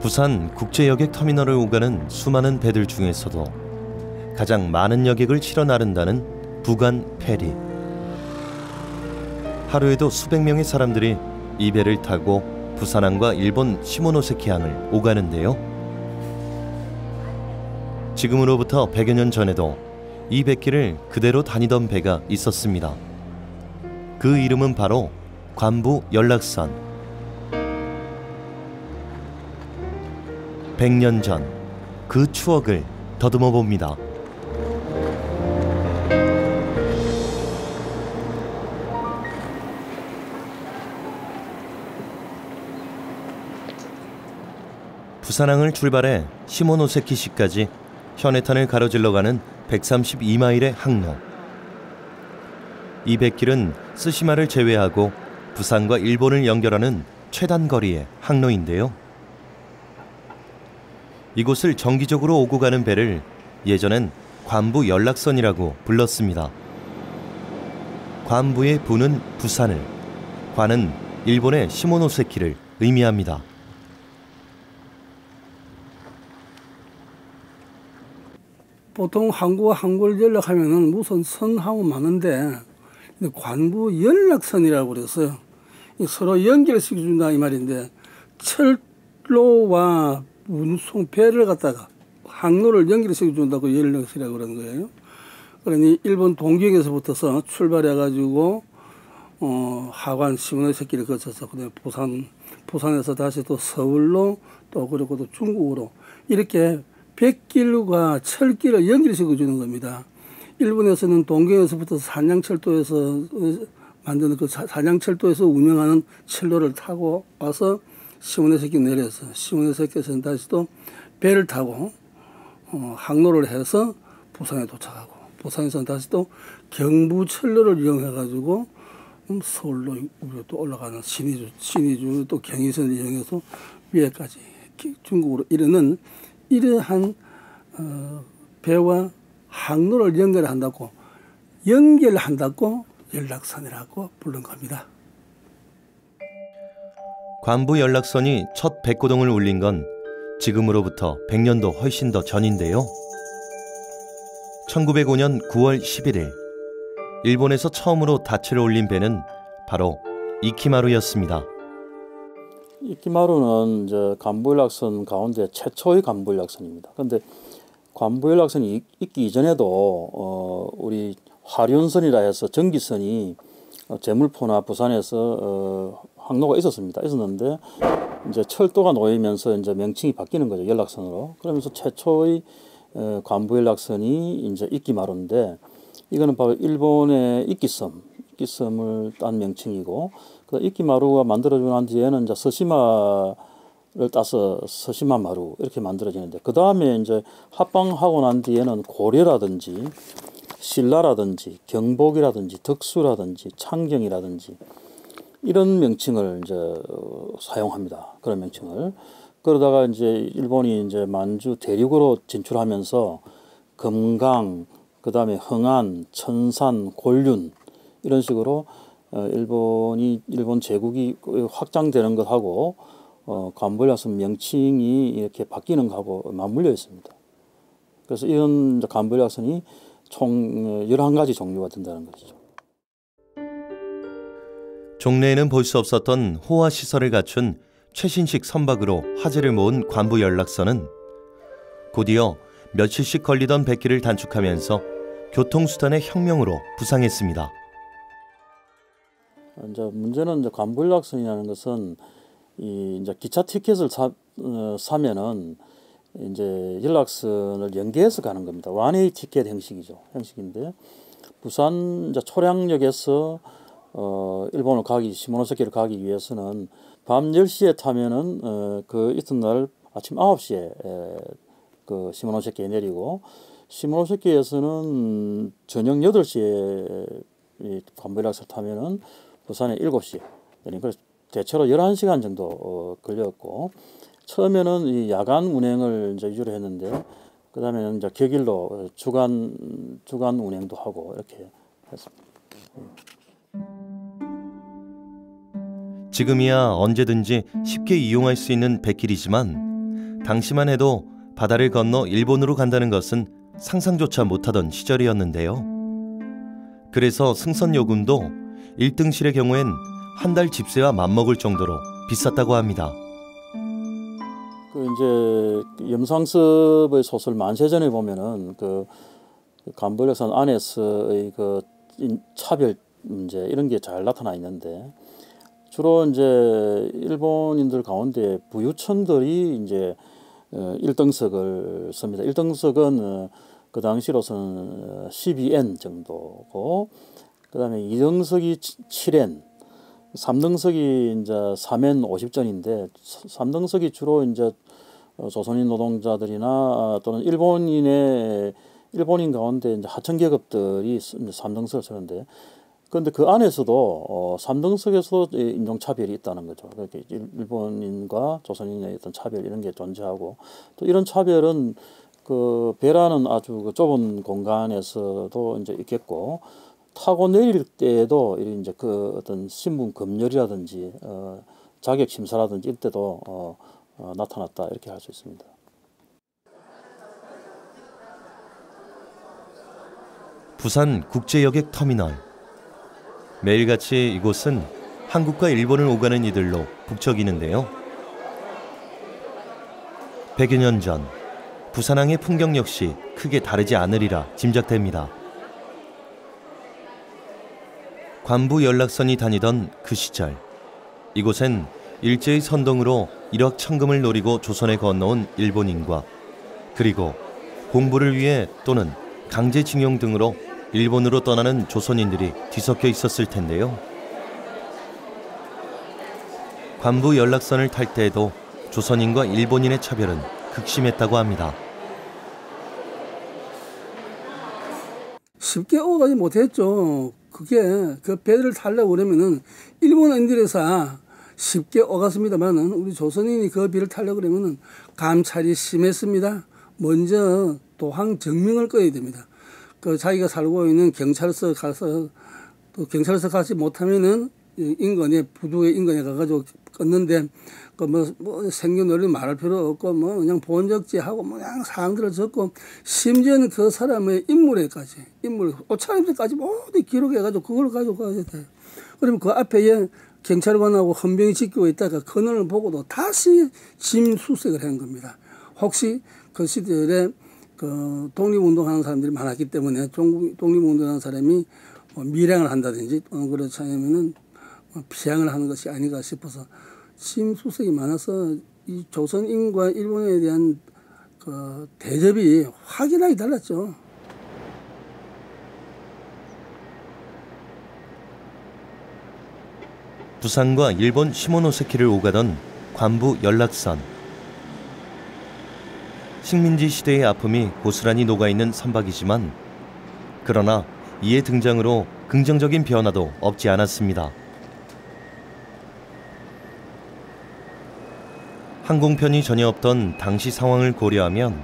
부산 국제여객 터미널을 오가는 수많은 배들 중에서도 가장 많은 여객을 실어 나른다는 부간 페리. 하루에도 수백 명의 사람들이 이 배를 타고 부산항과 일본 시모노세키항을 오가는데요. 지금으로부터 100여 년 전에도 이 뱃길을 그대로 다니던 배가 있었습니다. 그 이름은 바로 관부 연락선. 100년 전 그 추억을 더듬어 봅니다. 부산항을 출발해 시모노세키시까지 현해탄을 가로질러 가는 132마일의 항로. 이 뱃길은 쓰시마를 제외하고 부산과 일본을 연결하는 최단거리의 항로인데요. 이곳을 정기적으로 오고 가는 배를 예전엔 관부 연락선이라고 불렀습니다. 관부의 부는 부산을, 관은 일본의 시모노세키를 의미합니다. 보통 항구와 항구를 연락하면은 무슨 선하고 많은데 관부 연락선이라고 그랬어요. 서로 연결시켜준다 이 말인데, 철로와 운송 배를 갖다가 항로를 연결시켜준다고 연락선이라고 그러는 거예요. 그러니 일본 동경에서부터서 출발해가지고 하관 시모노세키를 거쳐서 그다음에 부산에서 다시 또 서울로 또 그리고 또 중국으로 이렇게 뱃길과 철길을 연결시켜 주는 겁니다. 일본에서는 동경에서부터 산양철도에서 만드는 그 산양철도에서 운영하는 철로를 타고 와서 시모노세키 내려서 시모노세키에서는 다시 또 배를 타고 항로를 해서 부산에 도착하고, 부산에서는 다시 또 경부철로를 이용해 가지고 서울로 또 올라가는 신의주 또 경의선을 이용해서 위에까지 중국으로 이르는 이러한 배와 항로를 연결한다고 연락선이라고 부른 겁니다. 관부 연락선이 첫 백고동을 울린 건 지금으로부터 100년도 훨씬 더 전인데요. 1905년 9월 11일 일본에서 처음으로 닻을 올린 배는 바로 이키마루였습니다. 이키마루는 이제 관부연락선 가운데 최초의 관부연락선입니다. 그런데 관부연락선이 있기 이전에도 우리 화륜선이라 해서 전기선이 제물포나 부산에서 항로가 있었는데 이제 철도가 놓이면서 이제 명칭이 바뀌는 거죠, 연락선으로. 그러면서 최초의 관부연락선이 이제 이키마루인데, 이거는 바로 일본의 이끼섬을 딴 명칭이고, 그 이키마루가 만들어지고 난 뒤에는 이제 서시마를 따서 서시마마루 이렇게 만들어지는데, 그 다음에 이제 합방하고 난 뒤에는 고려라든지 신라라든지 경복이라든지 덕수라든지 창경이라든지 이런 명칭을 이제 사용합니다. 그런 명칭을. 그러다가 이제 일본이 이제 만주 대륙으로 진출하면서 금강, 그 다음에 흥안, 천산, 곤륜 이런 식으로 일본 제국이 확장되는 것하고 관부연락선 명칭이 이렇게 바뀌는 것하고 맞물려 있습니다. 그래서 이런 관부연락선이 총 11가지 종류가 된다는 것이죠. 종래에는 볼 수 없었던 호화 시설을 갖춘 최신식 선박으로 화제를 모은 관부 연락선은 곧이어 며칠씩 걸리던 뱃길을 단축하면서 교통수단의 혁명으로 부상했습니다. 이제 문제는 이제 관부연락선이라는 것은 이제 기차 티켓을 사면은 이제 연락선을 연계해서 가는 겁니다. 원웨이 티켓 형식인데, 부산 이제 초량역에서 일본을 시모노세키를 가기 위해서는 밤 10시에 타면은 그 이튿날 아침 9시에 그 시모노세키에 내리고, 시모노세키에서는 저녁 8시에 관부연락선을 타면은 부산에 7시에 내리고, 대체로 11시간 정도 걸렸고, 처음에는 이 야간 운행을 이제 위주로 했는데, 그 다음에는 이제 격일로 주간 운행도 하고 이렇게 했습니다. 지금이야 언제든지 쉽게 이용할 수 있는 뱃길이지만 당시만 해도 바다를 건너 일본으로 간다는 것은 상상조차 못하던 시절이었는데요. 그래서 승선 요금도 1등실의 경우엔 한 달 집세와 맞먹을 정도로 비쌌다고 합니다. 그 이제 염상섭의 소설 만세전에 보면은 그 간부역선 안에서의 그 차별 문제 이런 게 잘 나타나 있는데, 주로 이제 일본인들 가운데 부유층들이 이제 1등석을 씁니다. 1등석은 그 당시로서는 12엔 정도고, 그다음에 2등석이 7엔, 3등석이 이제 3엔 50전인데 3등석이 주로 이제 조선인 노동자들이나 또는 일본인 가운데 이제 하청 계급들이 3등석을 쓰는데, 그런데 그 안에서도 3등석에서도 인종 차별이 있다는 거죠. 그렇게 일본인과 조선인의 어떤 차별 이런 게 존재하고, 또 이런 차별은 그 배라는 아주 그 좁은 공간에서도 이제 있겠고, 타고 내릴 때에도 이제 그 어떤 신분 검열이라든지 자격 심사라든지 이때도 나타났다 이렇게 할 수 있습니다. 부산 국제여객 터미널. 매일같이 이곳은 한국과 일본을 오가는 이들로 북적이는데요. 100여 년 전 부산항의 풍경 역시 크게 다르지 않으리라 짐작됩니다. 관부 연락선이 다니던 그 시절, 이곳엔 일제의 선동으로 일확천금을 노리고 조선에 건너온 일본인과, 그리고 공부를 위해 또는 강제징용 등으로 일본으로 떠나는 조선인들이 뒤섞여 있었을 텐데요. 관부 연락선을 탈 때에도 조선인과 일본인의 차별은 극심했다고 합니다. 쉽게 오가지 못했죠. 그게 그 배를 타려고 그러면은 일본인들에서 쉽게 오갔습니다만은 우리 조선인이 그 배를 타려고 그러면은 감찰이 심했습니다. 먼저 도항 정명을 꺼야 됩니다. 그 자기가 살고 있는 경찰서 가서, 또 경찰서 가지 못하면은 인근에 부두에 인근에 가가지고 끊는데, 그 뭐 생년월일 말할 필요 없고 뭐 그냥 본적지하고 뭐 그냥 사항들을 적고, 심지어는 그 사람의 인물 옷차림새까지 모두 기록해가지고 그걸 가지고 가야 돼. 그러면 그 앞에 경찰관하고 헌병이 지키고 있다가 그늘을 보고도 다시 짐 수색을 한 겁니다. 혹시 그 시절에 그 독립운동하는 사람들이 많았기 때문에 독립운동하는 사람이 밀양을 한다든지 그렇지 않으면은 피양을 하는 것이 아닌가 싶어서 짐 수색이 많아서 이 조선인과 일본에 대한 그 대접이 확연하게 달랐죠. 부산과 일본 시모노세키를 오가던 관부 연락선. 식민지 시대의 아픔이 고스란히 녹아있는 선박이지만, 그러나 이의 등장으로 긍정적인 변화도 없지 않았습니다. 항공편이 전혀 없던 당시 상황을 고려하면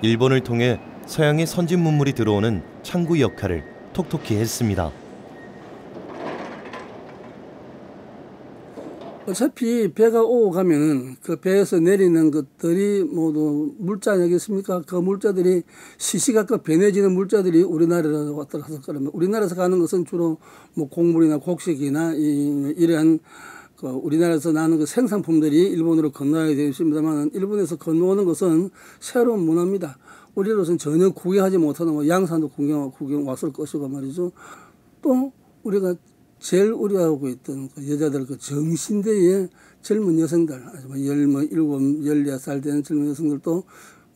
일본을 통해 서양의 선진 문물이 들어오는 창구 역할을 톡톡히 했습니다. 어차피 배가 오고 가면은 그 배에서 내리는 것들이 모두 물자 아니겠습니까? 그 물자들이 시시각각 변해지는 물자들이 우리나라로 왔다 갔다 그러면, 우리나라에서 가는 것은 주로 뭐 곡물이나 곡식이나 이러한 그 우리나라에서 나는 그 생산품들이 일본으로 건너야 되어 있습니다만, 일본에서 건너오는 것은 새로운 문화입니다. 우리로서는 전혀 구경하지 못하는 뭐 양산도 구경 왔을 것이고 말이죠. 또 우리가 제일 우려하고 있던 그 여자들, 그 정신대의 젊은 여성들, 17, 14살 되는 젊은 여성들도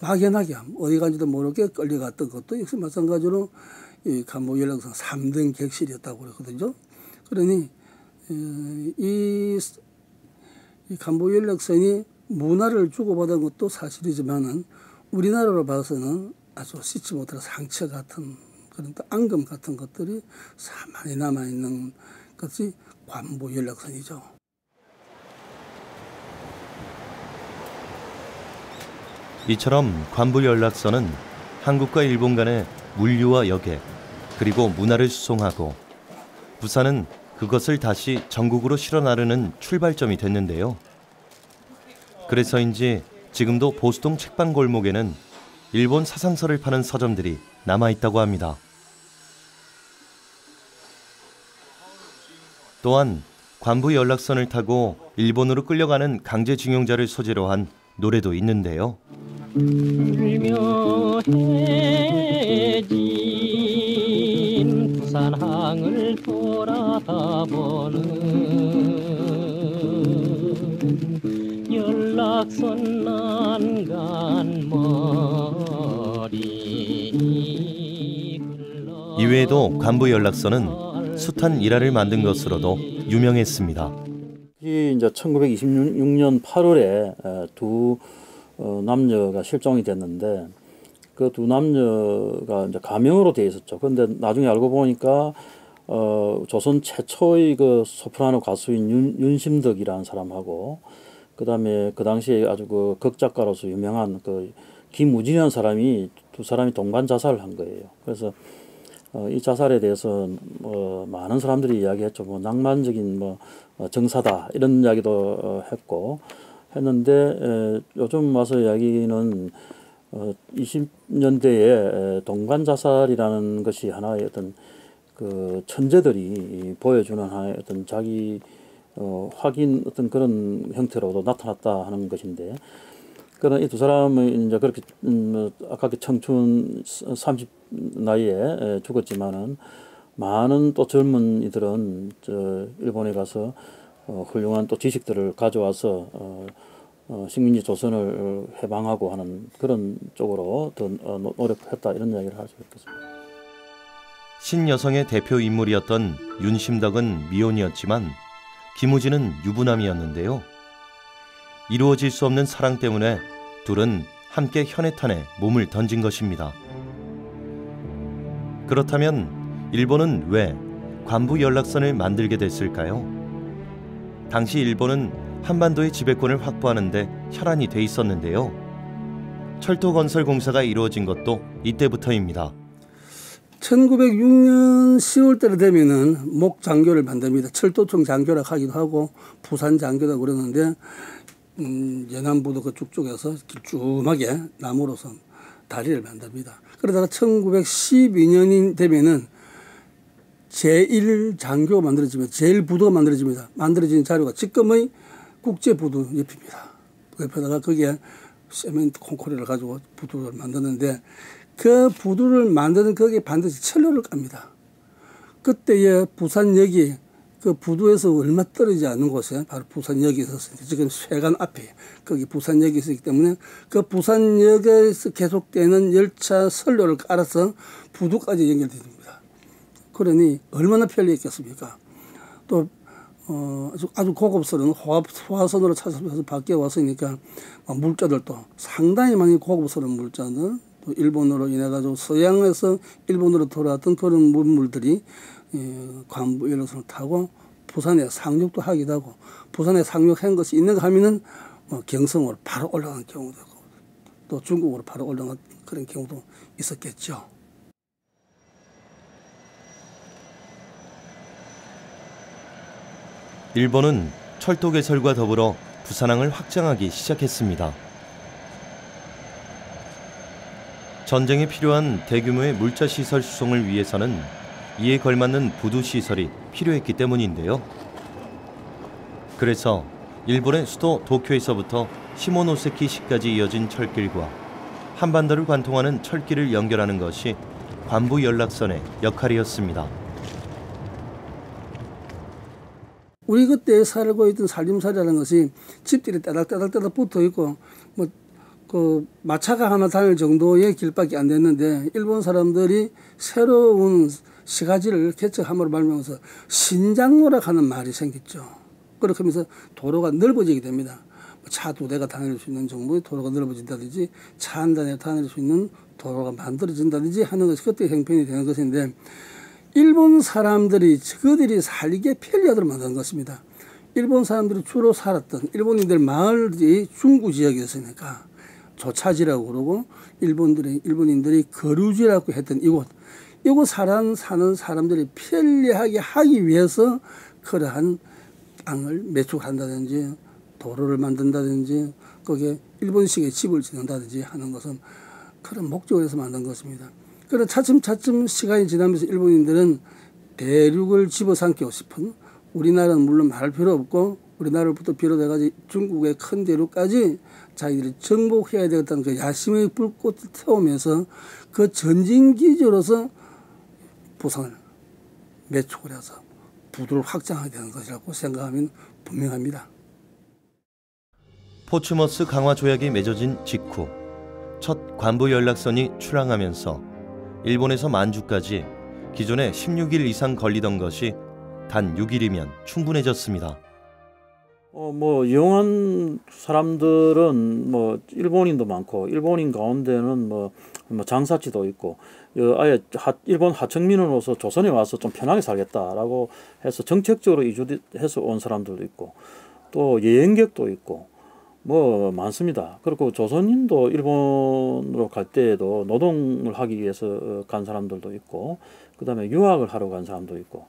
막연하게 어디 간지도 모르게 끌려갔던 것도 역시 마찬가지로 이 간부 연락선 3등 객실이었다고 그러거든요. 그러니 이 간부 연락선이 문화를 주고받은 것도 사실이지만은 우리나라로 봐서는 아주 씻지 못할 상처 같은 그런 앙금 같은 것들이 많이 남아있는 것이 관부 연락선이죠. 이처럼 관부 연락선은 한국과 일본 간의 물류와 여객, 그리고 문화를 수송하고, 부산은 그것을 다시 전국으로 실어 나르는 출발점이 됐는데요. 그래서인지 지금도 보수동 책방 골목에는 일본 사상서를 파는 서점들이 남아있다고 합니다. 또한 관부 연락선을 타고 일본으로 끌려가는 강제징용자를 소재로 한 노래도 있는데요. 울며해진 부산항을 돌아다보는 연락선 난간머리. 이외에도 관부 연락선은 숱한 일화를 만든 것으로도 유명했습니다. 이 이제 1926년 8월에 두 남녀가 실종이 됐는데 그 두 남녀가 이제 가명으로 되어 있었죠. 그런데 나중에 알고 보니까 조선 최초의 그 소프라노 가수인 윤심덕이라는 사람하고 그다음에 그 당시에 아주 그 극작가로서 유명한 그 김우진이라는 사람이 두 사람이 동반 자살을 한 거예요. 그래서 이 자살에 대해서 많은 사람들이 이야기했죠. 낭만적인 정사다 이런 이야기도 했는데 요즘 와서 이야기는 20년대에 동반 자살이라는 것이 하나의 어떤 그 천재들이 보여주는 하나의 어떤 자기 확인 어떤 그런 형태로도 나타났다 하는 것인데. 그러나 이 두 사람은 이제 그렇게 아까 청춘 30 나이에 죽었지만은 많은 또 젊은이들은 일본에 가서 훌륭한 또 지식들을 가져와서 식민지 조선을 해방하고 하는 그런 쪽으로 더 노력했다 이런 이야기를 할 수 있겠습니다. 신여성의 대표 인물이었던 윤심덕은 미혼이었지만 김우진은 유부남이었는데요. 이루어질 수 없는 사랑 때문에 둘은 함께 현해탄에 몸을 던진 것입니다. 그렇다면 일본은 왜 관부 연락선을 만들게 됐을까요? 당시 일본은 한반도의 지배권을 확보하는 데 혈안이 돼 있었는데요. 철도 건설 공사가 이루어진 것도 이때부터입니다. 1906년 10월 때가 되면은 목 장교를 만듭니다. 철도청 장교라 하기도 하고 부산 장교라고 그러는데 연안부도 그쪽 쪽에서 길쭉하게 나무로서 다리를 만듭니다. 그러다가 1912년이 되면은 제1장교가 만들어집니다. 제1부도가 만들어집니다. 만들어진 자료가 지금의 국제부도 옆입니다. 옆에다가 거기에 세멘트 콘크리트를 가지고 부도를 만드는데 그 부두를 만드는 거기에 반드시 철로를 깝니다. 그때의 부산역이 그 부두에서 얼마 떨어지지 않는 곳에 바로 부산역이 있었습니다. 지금 sve관 앞에 거기 부산역이 있었기 때문에 그 부산역에서 계속되는 열차 선로를 깔아서 부두까지 연결됩니다. 그러니 얼마나 편리했겠습니까? 또 아주 고급스러운 화선으로 찾아서 밖에 왔으니까 물자들도 상당히 많이 고급스러운 물자들 또 일본으로 인해 가지고 서양에서 일본으로 돌아왔던 그런 문물들이 관부 연락선을 타고 부산에 상륙도 하기도 하고 부산에 상륙한 것이 있는가 하면은 경성으로 바로 올라간 경우도 있고 또 중국으로 바로 올라간 그런 경우도 있었겠죠. 일본은 철도 개설과 더불어 부산항을 확장하기 시작했습니다. 전쟁에 필요한 대규모의 물자 시설 수송을 위해서는 이에 걸맞는 부두 시설이 필요했기 때문인데요. 그래서 일본의 수도 도쿄에서부터 시모노세키시까지 이어진 철길과 한반도를 관통하는 철길을 연결하는 것이 관부 연락선의 역할이었습니다. 우리 그때 살고 있던 살림살이라는 것이 집들이 따닥따닥 붙어 있고 그 마차가 하나 다닐 정도의 길밖에 안 됐는데 일본 사람들이 새로운 시가지를 개척함으로 말미암아서 신장로라 하는 말이 생겼죠. 그렇게 하면서 도로가 넓어지게 됩니다. 차 2대가 다닐 수 있는 정도의 도로가 넓어진다든지 차 한 대가 다닐 수 있는 도로가 만들어진다든지 하는 것이 그때 형편이 되는 것인데 일본 사람들이 그들이 살기에 편리하도록 만든 것입니다. 일본 사람들이 주로 살았던 일본인들 마을이 중구 지역이었으니까 조차지라고 그러고 일본인들이 거류지라고 했던 이곳 사는 사람들이 편리하게 하기 위해서 그러한 땅을 매축한다든지 도로를 만든다든지 거기에 일본식의 집을 짓는다든지 하는 것은 그런 목적을 해서 만든 것입니다. 그러나 차츰차츰 시간이 지나면서 일본인들은 대륙을 집어삼키고 싶은, 우리나라는 물론 말할 필요 없고 우리나라부터 비롯해가지고 중국의 큰 대륙까지 자기들이 정복해야 되겠다는 그 야심의 불꽃을 태우면서 그 전진기지로서 부산을 매축을 해서 부두를 확장하게 되는 것이라고 생각하면 분명합니다. 포츠머스 강화 조약이 맺어진 직후 첫 관부 연락선이 출항하면서 일본에서 만주까지 기존에 16일 이상 걸리던 것이 단 6일이면 충분해졌습니다. 이용한 사람들은 일본인도 많고, 일본인 가운데는 장사치도 있고, 아예 일본 하청민으로서 조선에 와서 좀 편하게 살겠다라고 해서 정책적으로 이주해서 온 사람들도 있고, 또 여행객도 있고, 많습니다. 그리고 조선인도 일본으로 갈 때에도 노동을 하기 위해서 간 사람들도 있고, 그 다음에 유학을 하러 간 사람도 있고,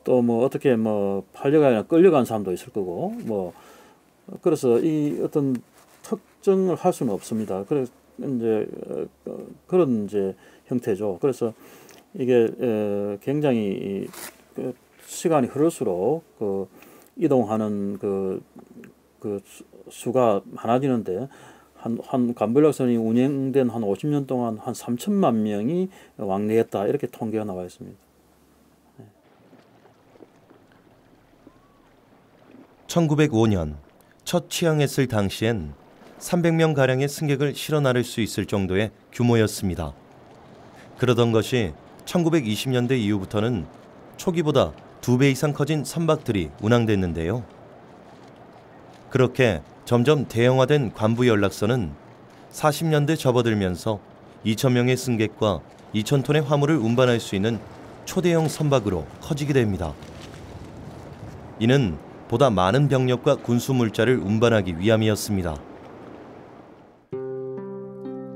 또 어떻게 팔려가거나 끌려간 사람도 있을 거고, 그래서 이 어떤 특정을 할 수는 없습니다. 그래서 이제 그런 이제 형태죠. 그래서 이게 굉장히 시간이 흐를수록 이동하는 그 수가 많아지는데, 한 관부연락선이 운행된 한 50년 동안 한 3천만 명이 왕래했다, 이렇게 통계가 나와 있습니다. 1905년 첫 취항했을 당시엔 300명가량의 승객을 실어 나를 수 있을 정도의 규모였습니다. 그러던 것이 1920년대 이후부터는 초기보다 2배 이상 커진 선박들이 운항됐는데요. 그렇게 점점 대형화된 관부 연락선은 40년대 접어들면서 2,000명의 승객과 2,000톤의 화물을 운반할 수 있는 초대형 선박으로 커지게 됩니다. 이는 보다 많은 병력과 군수물자를 운반하기 위함이었습니다.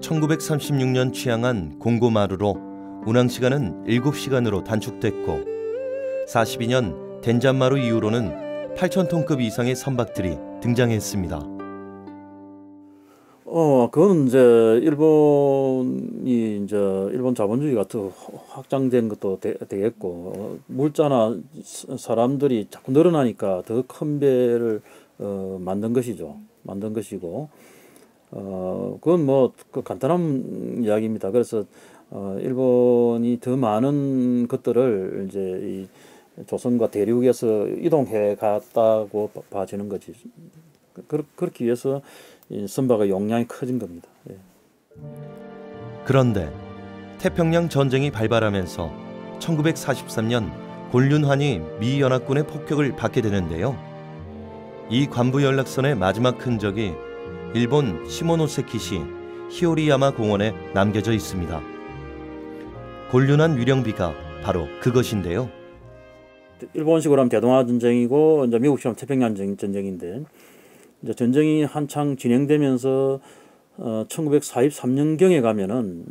1936년 취항한 공고마루로 운항시간은 7시간으로 단축됐고, 42년 덴잔마루 이후로는 8,000톤급 이상의 선박들이 등장했습니다. 그건 이제 일본 자본주의가 더 확장된 것도 되겠고, 물자나 사람들이 자꾸 늘어나니까 더 큰 배를 만든 것이고, 그건 간단한 이야기입니다. 그래서 일본이 더 많은 것들을 이제 이 조선과 대륙에서 이동해 갔다고 봐지는 거지. 그렇기 위해서 이 선박의 용량이 커진 겁니다. 예. 그런데 태평양 전쟁이 발발하면서 1943년 곤륜환이 미 연합군의 폭격을 받게 되는데요. 이 관부 연락선의 마지막 흔적이 일본 시모노세키시 히오리야마 공원에 남겨져 있습니다. 곤륜환 위령비가 바로 그것인데요. 일본식으로 하면 대동아 전쟁이고, 이제 미국식으로 하면 태평양 전쟁인데, 이제 전쟁이 한창 진행되면서 1943년경에 가면은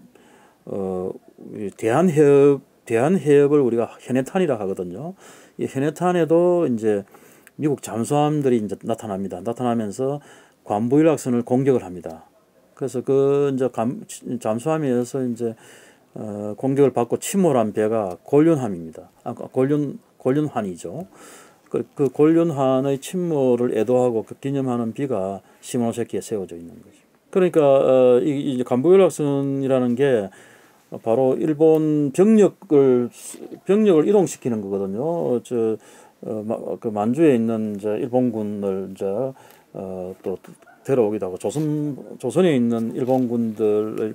대한해협을 우리가 현해탄이라 하거든요. 이 현해탄에도 이제 미국 잠수함들이 이제 나타납니다. 나타나면서 관부 연락선을 공격을 합니다. 그래서 이제 잠수함에서 이제 공격을 받고 침몰한 배가 곤륜함입니다. 곤륜환이죠. 그 곤륜환의 침몰을 애도하고 기념하는 비가 시모노세키에 세워져 있는 거죠. 그러니까 이 관부 연락선이라는 게 바로 일본 병력을 이동시키는 거거든요. 그 만주에 있는 이제 일본군을 이제 또 데려오기도 하고, 조선에 있는 일본군들의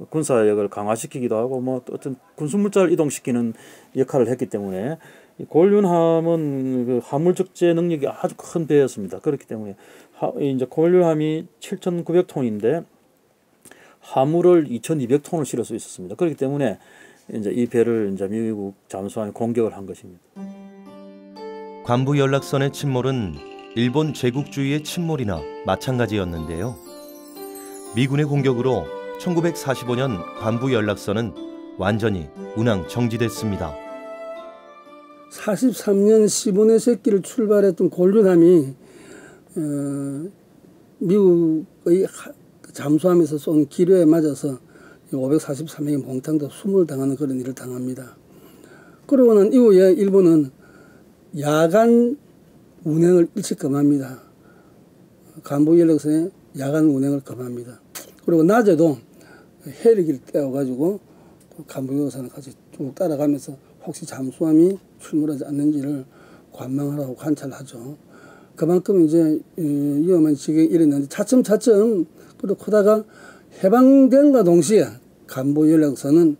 군사력을 강화시키기도 하고, 어떤 군수물자를 이동시키는 역할을 했기 때문에, 이 곤륜함은 그 화물 적재 능력이 아주 큰 배였습니다. 그렇기 때문에 이제 곤륜함이 7,900톤인데 화물을 2,200톤을 실을 수 있었습니다. 그렇기 때문에 이제 이 배를 이제 미국 잠수함이 공격을 한 것입니다. 관부 연락선의 침몰은 일본 제국주의의 침몰이나 마찬가지였는데요. 미군의 공격으로 1945년 관부 연락선은 완전히 운항 정지됐습니다. 43년 시모노세키를 출발했던 곤륜함이 미국의 잠수함에서 쏜 기뢰에 맞아서 543명이 몽땅도 숨을 당하는 그런 일을 당합니다. 그러고 난 이후에 일본은 야간 운행을 일찍 금합니다. 간부 연락선에 야간 운행을 금합니다. 그리고 낮에도 헬기를 떼어가지고 간부 연락선을 같이 쭉 따라가면서 혹시 잠수함이 출몰하지 않는지를 관망하라고 관찰하죠. 그만큼 이제 위험한 지경에 이르는데 차츰 그리고 크다가 해방된과 동시에 간부 연락선은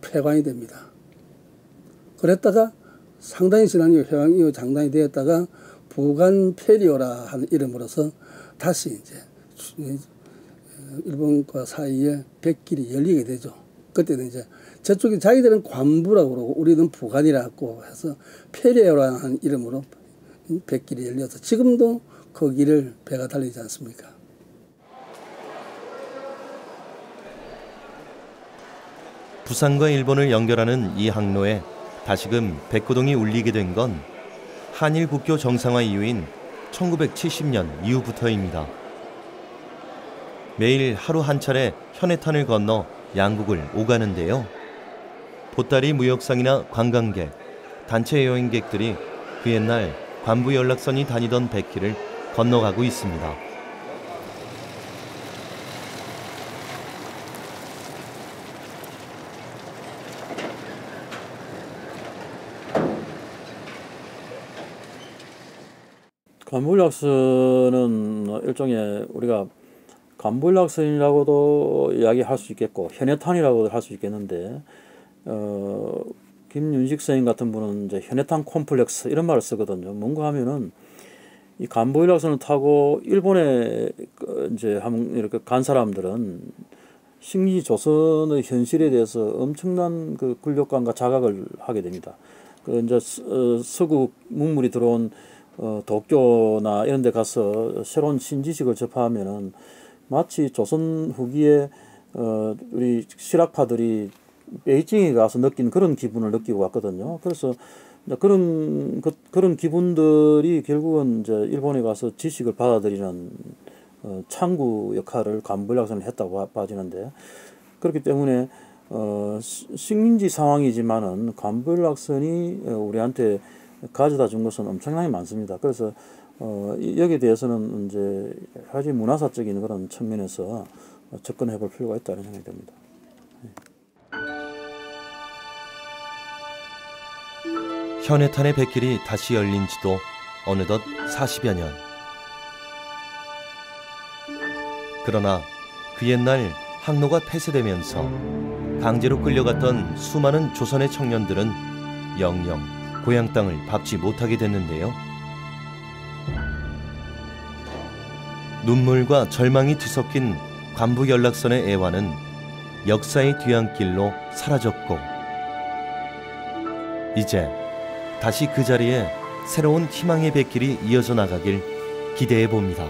폐관이 됩니다. 그랬다가 상당히 지난 이후 해방 이후 장단이 되었다가 부간 페리오라 하는 이름으로서 다시 이제 일본과 사이에 백길이 열리게 되죠. 그때는 이제 저쪽에 자기들은 관부라고 그러고 우리는 부간이라고 해서 페리오라 하는 이름으로 백길이 열려서 지금도 그 길을 배가 달리지 않습니까? 부산과 일본을 연결하는 이 항로에 다시금 백고동이 울리게 된 건 한일 국교 정상화 이후인 1970년 이후부터입니다. 매일 하루 한 차례 현해탄을 건너 양국을 오가는데요. 보따리 무역상이나 관광객, 단체 여행객들이 그 옛날 관부 연락선이 다니던 백길을 건너가고 있습니다. 간부연락선은 일종의 우리가 간부연락선이라고도 이야기할 수 있겠고 현해탄이라고도 할 수 있겠는데 김윤식 선생님 같은 분은 이제 현해탄 콤플렉스 이런 말을 쓰거든요. 뭔가 하면은 이 간부연락선을 타고 일본에 이제 이렇게 간 사람들은 식민지 조선의 현실에 대해서 엄청난 그 굴욕감과 자각을 하게 됩니다. 그 이제 서구 문물이 들어온 도쿄나 이런 데 가서 새로운 신지식을 접하면은 마치 조선 후기에 우리 실학파들이 베이징에 가서 느낀 그런 기분을 느끼고 왔거든요. 그래서 그런 기분들이 결국은 이제 일본에 가서 지식을 받아들이는 창구 역할을 간부연락선을 했다고 봐지는데, 그렇기 때문에 식민지 상황이지만은 간부연락선이 우리한테 가져다 준 것은 엄청나게 많습니다. 그래서 여기에 대해서는 이제 아주 문화사적인 그런 측면에서 접근해 볼 필요가 있다는 생각이 듭니다. 현해탄의 백길이 다시 열린 지도 어느덧 40여 년. 그러나 그 옛날 항로가 폐쇄되면서 강제로 끌려갔던 수많은 조선의 청년들은 영영 고향 땅을 밟지 못하게 됐는데요. 눈물과 절망이 뒤섞인 관부 연락선의 애환은 역사의 뒤안길로 사라졌고, 이제 다시 그 자리에 새로운 희망의 백길이 이어져 나가길 기대해 봅니다.